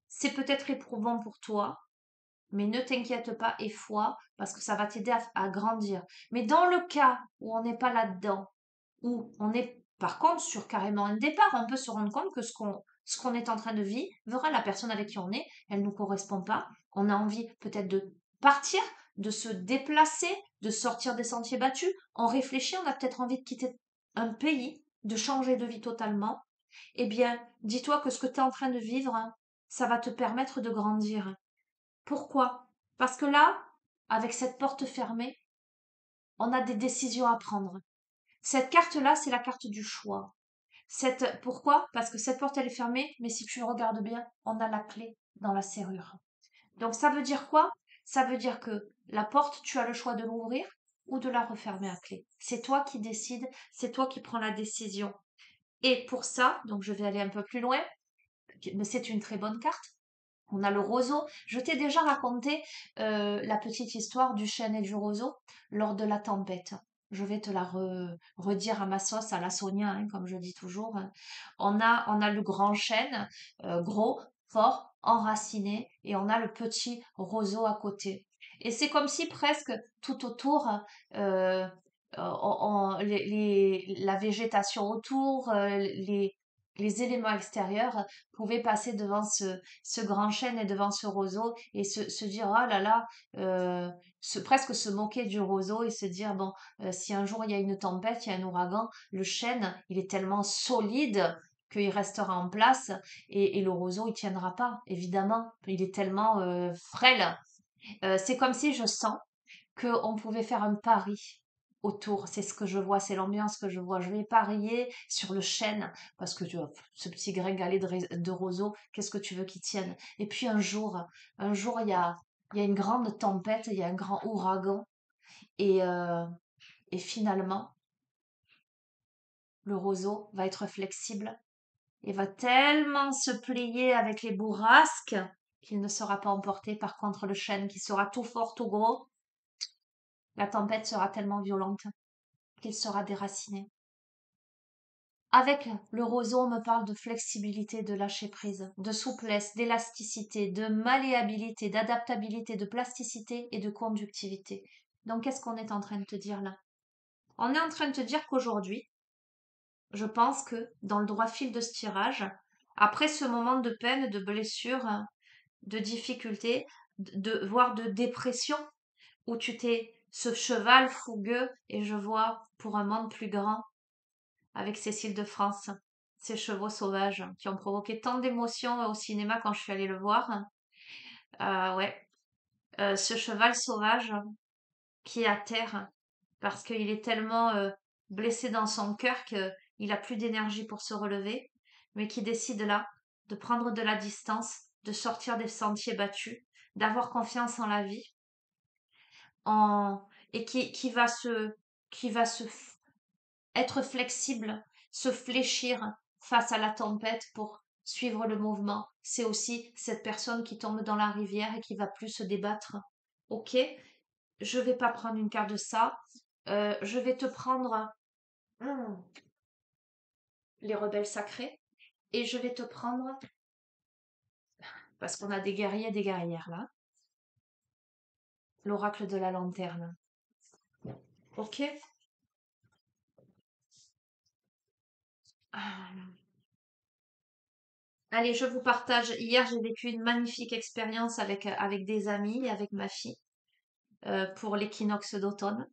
c'est peut-être éprouvant pour toi, mais ne t'inquiète pas et foi, parce que ça va t'aider à grandir. Mais dans le cas où on n'est pas là-dedans, où on est par contre sur carrément un départ, on peut se rendre compte que ce qu'on est en train de vivre, la personne avec qui on est, elle ne nous correspond pas. On a envie peut-être de partir, de se déplacer, de sortir des sentiers battus. On réfléchit, on a peut-être envie de quitter un pays, de changer de vie totalement. Eh bien, dis-toi que ce que tu es en train de vivre, hein, ça va te permettre de grandir. Pourquoi? Parce que là, avec cette porte fermée, on a des décisions à prendre. Cette carte-là, c'est la carte du choix. Pourquoi? Parce que cette porte, elle est fermée, mais si tu regardes bien, on a la clé dans la serrure. Donc ça veut dire quoi? Ça veut dire que la porte, tu as le choix de l'ouvrir ou de la refermer à clé. C'est toi qui décides, c'est toi qui prends la décision. Et pour ça, donc je vais aller un peu plus loin, mais c'est une très bonne carte. On a le roseau. Je t'ai déjà raconté la petite histoire du chêne et du roseau lors de la tempête. Je vais te la redire à ma sauce, à la Sonia, hein, comme je dis toujours. On a le grand chêne, gros, fort, enraciné, et on a le petit roseau à côté. Et c'est comme si presque tout autour, euh, la végétation autour, les éléments extérieurs pouvaient passer devant ce grand chêne et devant ce roseau et se dire oh là là, presque se moquer du roseau et se dire bon, si un jour il y a une tempête, il y a un ouragan, le chêne il est tellement solide qu'il restera en place et le roseau il tiendra pas, évidemment, il est tellement frêle. C'est comme si je sens qu'on pouvait faire un pari autour. C'est ce que je vois, c'est l'ambiance que je vois. Je vais parier sur le chêne parce que tu vois, ce petit gringalet de roseau, qu'est-ce que tu veux qu'il tienne? Et puis un jour, il y a une grande tempête, il y a un grand ouragan et, euh, et finalement, le roseau va être flexible et va tellement se plier avec les bourrasques qu'il ne sera pas emporté. Par contre, le chêne qui sera tout fort, tout gros, la tempête sera tellement violente qu'il sera déraciné. Avec le roseau, on me parle de flexibilité, de lâcher prise, de souplesse, d'élasticité, de malléabilité, d'adaptabilité, de plasticité et de conductivité. Donc, qu'est-ce qu'on est en train de te dire là? On est en train de te dire qu'aujourd'hui, je pense que dans le droit fil de ce tirage, après ce moment de peine, de blessure, de difficulté, voire de dépression, où tu t'es ce cheval fougueux, et je vois pour un monde plus grand, avec Cécile de France, ces chevaux sauvages qui ont provoqué tant d'émotions au cinéma quand je suis allée le voir. Ouais, ce cheval sauvage qui est à terre parce qu'il est tellement blessé dans son cœur qu'il a plus d'énergie pour se relever, mais qui décide là de prendre de la distance, de sortir des sentiers battus, d'avoir confiance en la vie, et qui va se être flexible, se fléchir face à la tempête pour suivre le mouvement. C'est aussi cette personne qui tombe dans la rivière et qui va plus se débattre. Ok, je vais pas prendre une carte de ça. Je vais te prendre hmm, les rebelles sacrés et je vais te prendre, parce qu'on a des guerriers et des guerrières là, l'oracle de la lanterne. Ok. Ah. Allez, je vous partage. Hier, j'ai vécu une magnifique expérience avec des amis et avec ma fille pour l'équinoxe d'automne.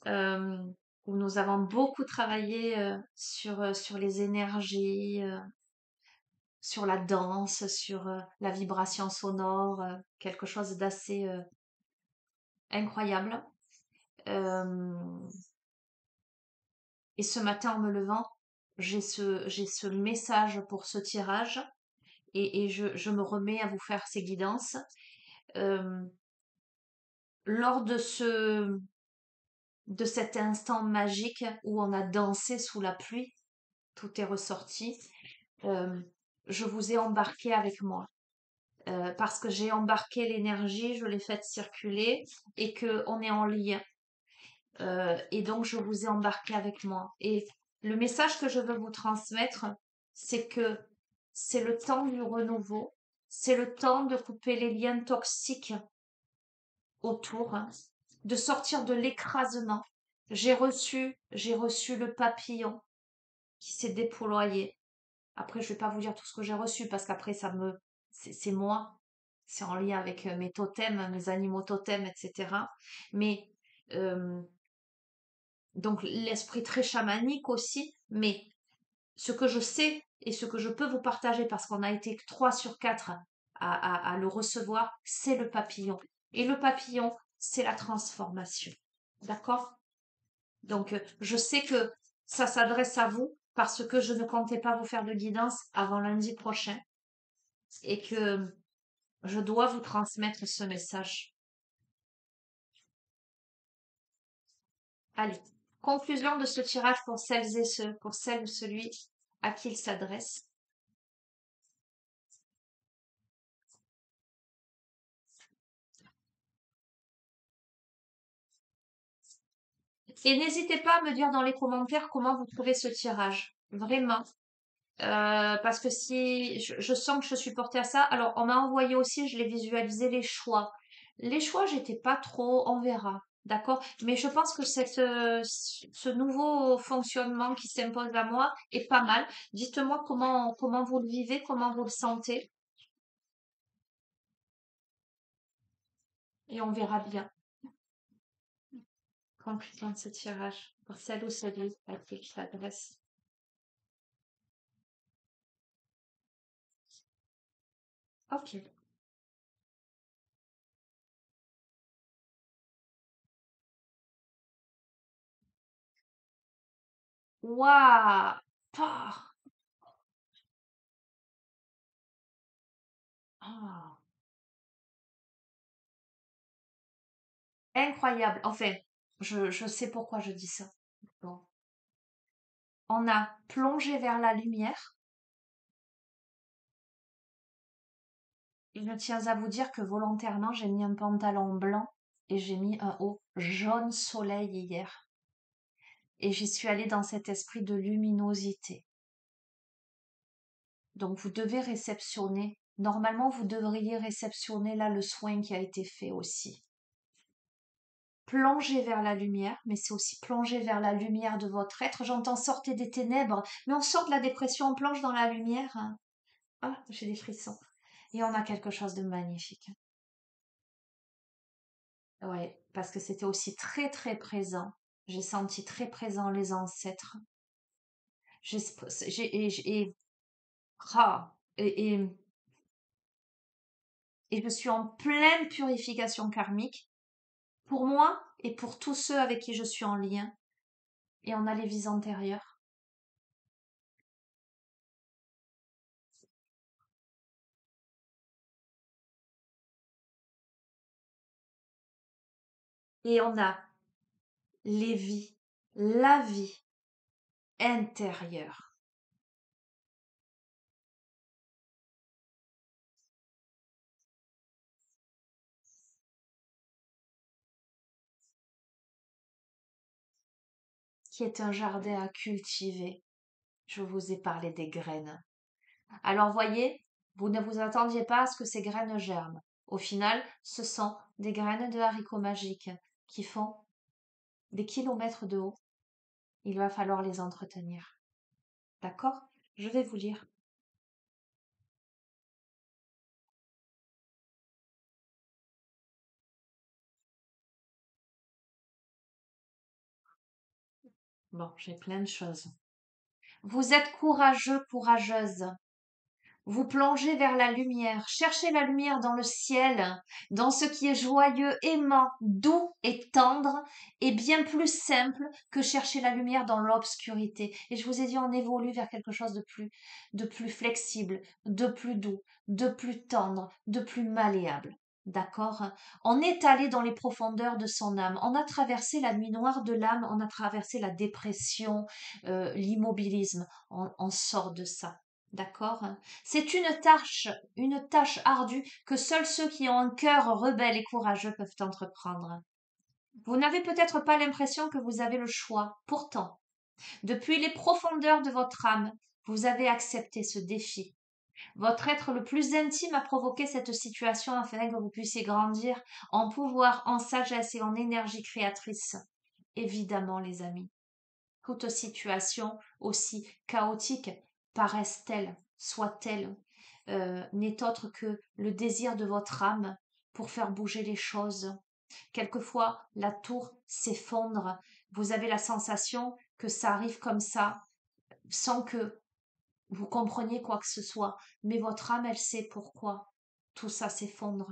Euh, où nous avons beaucoup travaillé sur les énergies, sur la danse, sur la vibration sonore, quelque chose d'assez incroyable. Euh, et ce matin, en me levant, j'ai ce message pour ce tirage et je me remets à vous faire ces guidances. Euh, lors de cet instant magique où on a dansé sous la pluie, tout est ressorti. euh, je vous ai embarqué avec moi. Parce que j'ai embarqué l'énergie, je l'ai faite circuler et que on est en lien. Et donc je vous ai embarqué avec moi. Et le message que je veux vous transmettre, c'est que c'est le temps du renouveau, c'est le temps de couper les liens toxiques autour, hein, de sortir de l'écrasement. J'ai reçu le papillon qui s'est déployé. Après, je vais pas vous dire tout ce que j'ai reçu parce qu'après, c'est moi. C'est en lien avec mes totems, mes animaux totems, etc. Mais, euh, donc, l'esprit très chamanique aussi. Mais ce que je sais et ce que je peux vous partager parce qu'on a été 3 sur 4 à le recevoir, c'est le papillon. Et le papillon, c'est la transformation. D'accord? Donc, je sais que ça s'adresse à vous parce que je ne comptais pas vous faire de guidance avant lundi prochain et que je dois vous transmettre ce message. Allez, conclusion de ce tirage pour celles et ceux, pour celle ou celui à qui il s'adresse. Et n'hésitez pas à me dire dans les commentaires comment vous trouvez ce tirage. Vraiment. Parce que si je sens que je suis portée à ça, alors on m'a envoyé aussi, je l'ai visualisé les choix. Les choix, j'étais pas trop, on verra, d'accord? Mais je pense que ce nouveau fonctionnement qui s'impose à moi est pas mal. Dites-moi comment vous le vivez, comment vous le sentez, et on verra bien. Conclusion de ce tirage pour celle ou celui à qui il s'adresse. Ok. Waouh! Pah! Ah. Incroyable. Enfin, je sais pourquoi je dis ça. Bon. On a plongé vers la lumière. Et je tiens à vous dire que volontairement, j'ai mis un pantalon blanc et j'ai mis un haut jaune soleil hier. Et j'y suis allée dans cet esprit de luminosité. Donc vous devez réceptionner. Normalement, vous devriez réceptionner là le soin qui a été fait aussi. Plonger vers la lumière, mais c'est aussi plonger vers la lumière de votre être. J'entends sortez des ténèbres, mais on sort de la dépression, on plonge dans la lumière, hein. Ah, j'ai des frissons. Et on a quelque chose de magnifique. Ouais, parce que c'était aussi très très présent. J'ai senti très présent les ancêtres. J'ai, ah, et je suis en pleine purification karmique pour moi et pour tous ceux avec qui je suis en lien. Et on a les vies antérieures. Et on a les vies, la vie intérieure, qui est un jardin à cultiver. Je vous ai parlé des graines. Alors voyez, vous ne vous attendiez pas à ce que ces graines germent. Au final, ce sont des graines de haricots magiques qui font des kilomètres de haut. Il va falloir les entretenir. D'accord? Je vais vous lire. Bon, j'ai plein de choses. Vous êtes courageux, courageuse. Vous plongez vers la lumière, cherchez la lumière dans le ciel, dans ce qui est joyeux, aimant, doux et tendre, et bien plus simple que chercher la lumière dans l'obscurité. Et je vous ai dit, on évolue vers quelque chose de plus flexible, de plus doux, de plus tendre, de plus malléable. D'accord? On est allé dans les profondeurs de son âme. On a traversé la nuit noire de l'âme, on a traversé la dépression, l'immobilisme. On sort de ça. D'accord? C'est une tâche ardue que seuls ceux qui ont un cœur rebelle et courageux peuvent entreprendre. Vous n'avez peut-être pas l'impression que vous avez le choix. Pourtant, depuis les profondeurs de votre âme, vous avez accepté ce défi. Votre être le plus intime a provoqué cette situation afin que vous puissiez grandir en pouvoir, en sagesse et en énergie créatrice. Évidemment, les amis, toute situation, aussi chaotique paraisse-t-elle, soit-elle, n'est autre que le désir de votre âme pour faire bouger les choses. Quelquefois, la tour s'effondre. Vous avez la sensation que ça arrive comme ça, sans que vous compreniez quoi que ce soit. Mais votre âme, elle sait pourquoi tout ça s'effondre.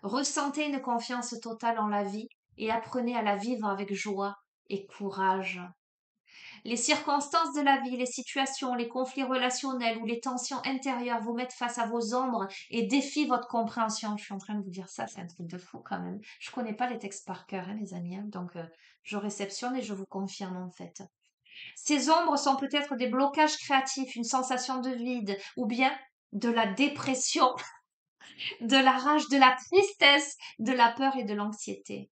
Ressentez une confiance totale en la vie et apprenez à la vivre avec joie et courage. Les circonstances de la vie, les situations, les conflits relationnels ou les tensions intérieures vous mettent face à vos ombres et défient votre compréhension. Je suis en train de vous dire ça, c'est un truc de fou quand même. Je connais pas les textes par cœur, hein, les amis, hein, donc je réceptionne et je vous confirme en fait. Ces ombres sont peut-être des blocages créatifs, une sensation de vide ou bien de la dépression, de la rage, de la tristesse, de la peur et de l'anxiété.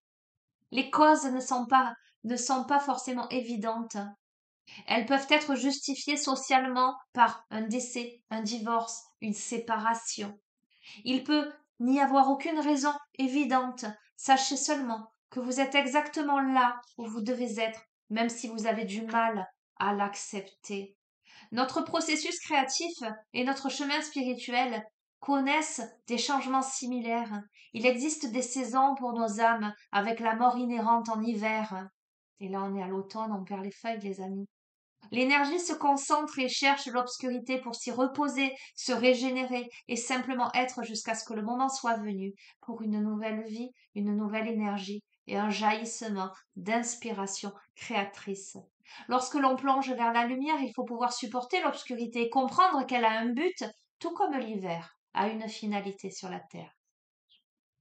Les causes ne sont pas forcément évidentes. Elles peuvent être justifiées socialement par un décès, un divorce, une séparation. Il peut n'y avoir aucune raison évidente. Sachez seulement que vous êtes exactement là où vous devez être, même si vous avez du mal à l'accepter. Notre processus créatif et notre chemin spirituel connaissent des changements similaires. Il existe des saisons pour nos âmes, avec la mort inhérente en hiver. Et là, on est à l'automne, on perd les feuilles, les amis. L'énergie se concentre et cherche l'obscurité pour s'y reposer, se régénérer et simplement être jusqu'à ce que le moment soit venu pour une nouvelle vie, une nouvelle énergie et un jaillissement d'inspiration créatrice. Lorsque l'on plonge vers la lumière, il faut pouvoir supporter l'obscurité et comprendre qu'elle a un but, tout comme l'hiver a une finalité sur la Terre.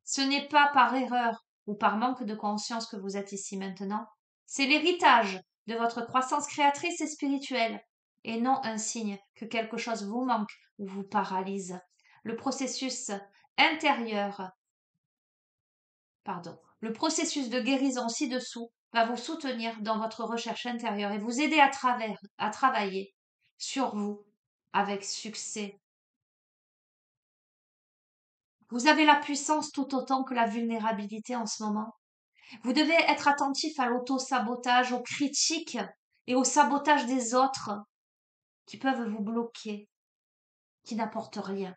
Ce n'est pas par erreur ou par manque de conscience que vous êtes ici maintenant, c'est l'héritage de votre croissance créatrice et spirituelle, et non un signe que quelque chose vous manque ou vous paralyse. Le processus intérieur, le processus de guérison ci-dessous va vous soutenir dans votre recherche intérieure et vous aider à travailler sur vous avec succès. Vous avez la puissance tout autant que la vulnérabilité en ce moment. Vous devez être attentif à l'auto-sabotage, aux critiques et au sabotage des autres qui peuvent vous bloquer, qui n'apportent rien.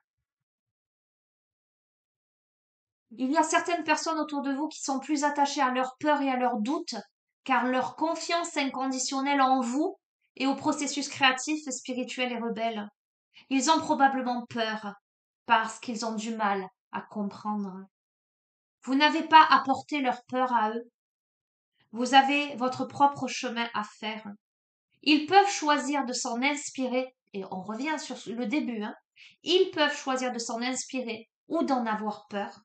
Il y a certaines personnes autour de vous qui sont plus attachées à leur peur et à leurs doutes, car leur confiance inconditionnelle en vous et au processus créatif, spirituel et rebelle. Ils ont probablement peur parce qu'ils ont du mal à comprendre. Vous n'avez pas apporté leur peur à eux. Vous avez votre propre chemin à faire. Ils peuvent choisir de s'en inspirer, et on revient sur le début, hein. Ils peuvent choisir de s'en inspirer ou d'en avoir peur.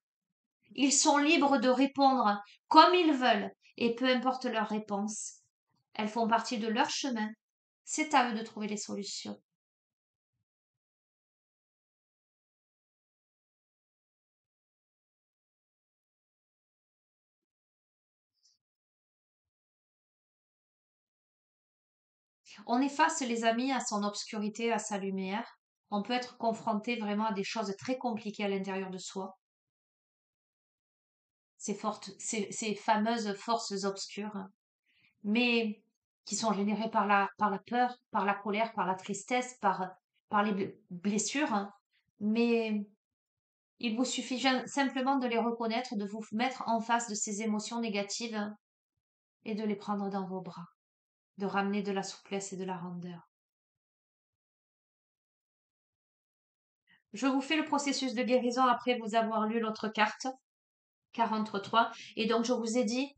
Ils sont libres de répondre comme ils veulent, et peu importe leur réponse. Elles font partie de leur chemin. C'est à eux de trouver les solutions. On est face, les amis, à son obscurité, à sa lumière. On peut être confronté vraiment à des choses très compliquées à l'intérieur de soi. Ces fameuses forces obscures, mais qui sont générées par la peur, par la colère, par la tristesse, par les blessures. Mais il vous suffit simplement de les reconnaître, de vous mettre en face de ces émotions négatives et de les prendre dans vos bras. de ramener de la souplesse et de la rondeur. Je vous fais le processus de guérison après vous avoir lu l'autre carte, 43. Et donc, je vous ai dit,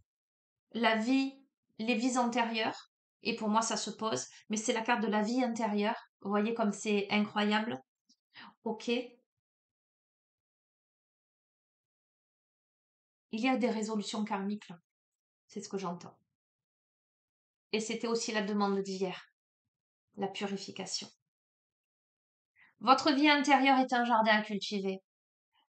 la vie, les vies antérieures, et pour moi, ça se pose, mais c'est la carte de la vie intérieure. Vous voyez comme c'est incroyable. Ok. Il y a des résolutions karmiques, là. C'est ce que j'entends. Et c'était aussi la demande d'hier, la purification. Votre vie intérieure est un jardin à cultiver.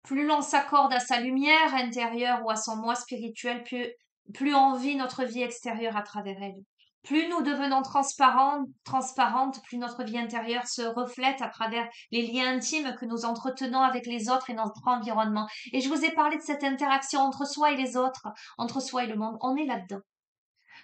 Plus l'on s'accorde à sa lumière intérieure ou à son moi spirituel, plus on vit notre vie extérieure à travers elle. Plus nous devenons transparentes, plus notre vie intérieure se reflète à travers les liens intimes que nous entretenons avec les autres et notre environnement. Et je vous ai parlé de cette interaction entre soi et les autres, entre soi et le monde. On est là-dedans.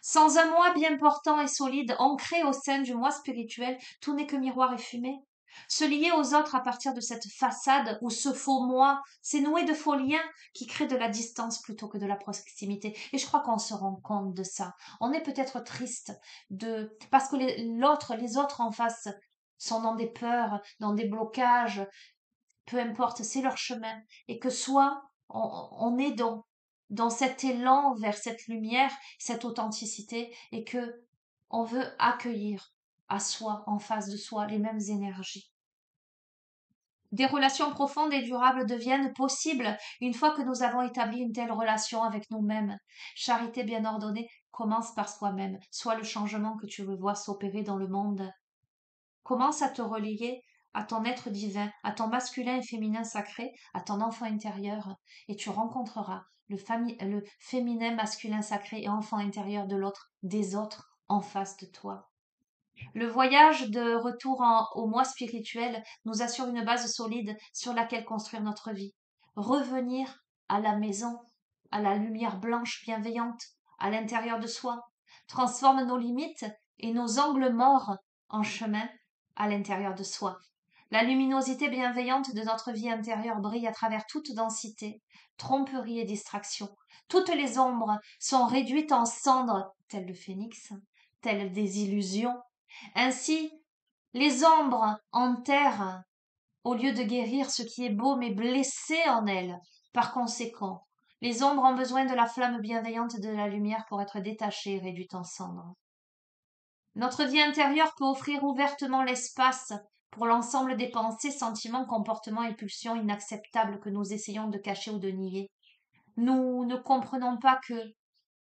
Sans un moi bien portant et solide, ancré au sein du moi spirituel, tout n'est que miroir et fumée. Se lier aux autres à partir de cette façade ou ce faux moi, c'est nouer de faux liens qui créent de la distance plutôt que de la proximité. Et je crois qu'on se rend compte de ça. On est peut-être triste parce que les autres en face sont dans des peurs, dans des blocages, peu importe, c'est leur chemin. Et que soit on est dans cet élan vers cette lumière, cette authenticité, et que on veut accueillir à soi, en face de soi, les mêmes énergies. Des relations profondes et durables deviennent possibles une fois que nous avons établi une telle relation avec nous-mêmes. Charité bien ordonnée commence par soi-même, soit le changement que tu veux voir s'opérer dans le monde. Commence à te relier à ton être divin, à ton masculin et féminin sacré, à ton enfant intérieur, et tu rencontreras le féminin, masculin sacré et enfant intérieur de l'autre, des autres, en face de toi. Le voyage de retour au moi spirituel nous assure une base solide sur laquelle construire notre vie. Revenir à la maison, à la lumière blanche bienveillante, à l'intérieur de soi, transforme nos limites et nos angles morts en chemin à l'intérieur de soi. La luminosité bienveillante de notre vie intérieure brille à travers toute densité, tromperie et distraction. Toutes les ombres sont réduites en cendres, telles le phénix, telles des illusions. Ainsi, les ombres enterrent, au lieu de guérir ce qui est beau mais blessé en elles. Par conséquent, les ombres ont besoin de la flamme bienveillante de la lumière pour être détachées et réduites en cendres. Notre vie intérieure peut offrir ouvertement l'espace pour l'ensemble des pensées, sentiments, comportements et pulsions inacceptables que nous essayons de cacher ou de nier. Nous ne comprenons pas que,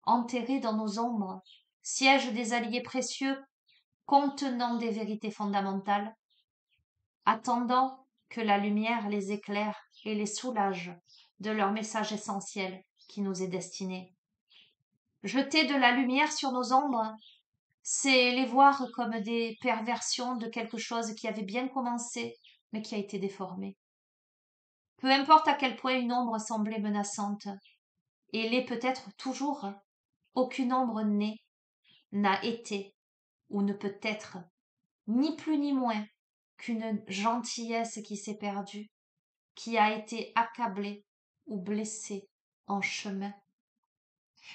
enterrés dans nos ombres, siègent des alliés précieux contenant des vérités fondamentales, attendant que la lumière les éclaire et les soulage de leur message essentiel qui nous est destiné. Jeter de la lumière sur nos ombres, c'est les voir comme des perversions de quelque chose qui avait bien commencé, mais qui a été déformé. Peu importe à quel point une ombre semblait menaçante, et l'est peut-être toujours, aucune ombre n'est, n'a été, ou ne peut être, ni plus ni moins qu'une gentillesse qui s'est perdue, qui a été accablée ou blessée en chemin.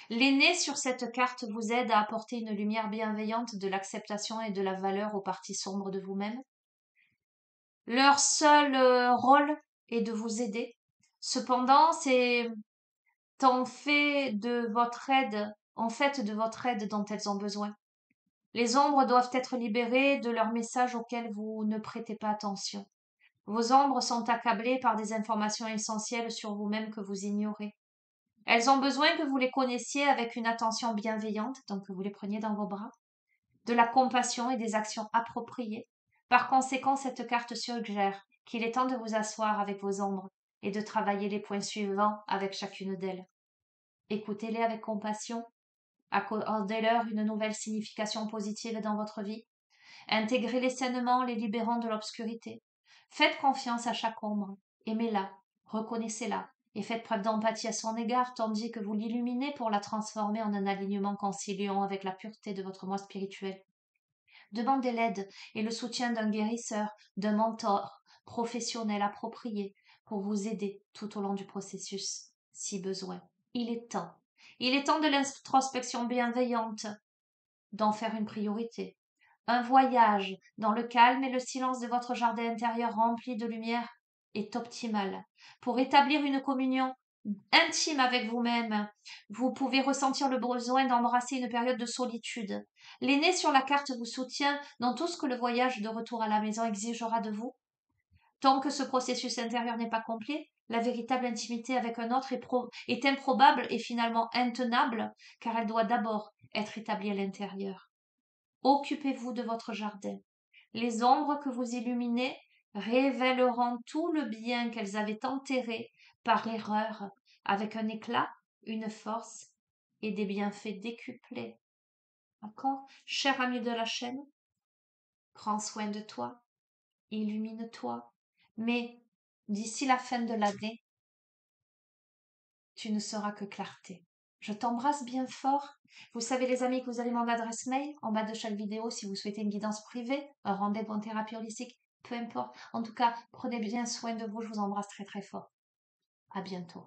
Les nez sur cette carte vous aident à apporter une lumière bienveillante de l'acceptation et de la valeur aux parties sombres de vous-même. Leur seul rôle est de vous aider. Cependant, c'est en fait de votre aide dont elles ont besoin. Les ombres doivent être libérées de leurs messages auxquels vous ne prêtez pas attention. Vos ombres sont accablées par des informations essentielles sur vous-même que vous ignorez. Elles ont besoin que vous les connaissiez avec une attention bienveillante, donc que vous les preniez dans vos bras, de la compassion et des actions appropriées. Par conséquent, cette carte suggère qu'il est temps de vous asseoir avec vos ombres et de travailler les points suivants avec chacune d'elles. Écoutez-les avec compassion, accordez-leur une nouvelle signification positive dans votre vie, intégrez-les sainement, les libérant de l'obscurité. Faites confiance à chaque ombre, aimez-la, reconnaissez-la, et faites preuve d'empathie à son égard, tandis que vous l'illuminez pour la transformer en un alignement conciliant avec la pureté de votre moi spirituel. Demandez l'aide et le soutien d'un guérisseur, d'un mentor professionnel approprié pour vous aider tout au long du processus, si besoin. Il est temps. Il est temps de l'introspection bienveillante. d'en faire une priorité. Un voyage dans le calme et le silence de votre jardin intérieur rempli de lumière est optimal. Pour établir une communion intime avec vous-même, vous pouvez ressentir le besoin d'embrasser une période de solitude. L'aîné sur la carte vous soutient dans tout ce que le voyage de retour à la maison exigera de vous. Tant que ce processus intérieur n'est pas complet, la véritable intimité avec un autre est improbable et finalement intenable, car elle doit d'abord être établie à l'intérieur. Occupez-vous de votre jardin. Les ombres que vous illuminez révéleront tout le bien qu'elles avaient enterré par erreur, avec un éclat, une force et des bienfaits décuplés. D'accord? Cher ami de la chaîne, prends soin de toi, illumine-toi, mais d'ici la fin de l'année, tu ne seras que clarté. Je t'embrasse bien fort. Vous savez les amis que vous avez mon adresse mail en bas de chaque vidéo si vous souhaitez une guidance privée, un rendez-vous en thérapie holistique, peu importe. En tout cas, prenez bien soin de vous. Je vous embrasse très très fort. À bientôt.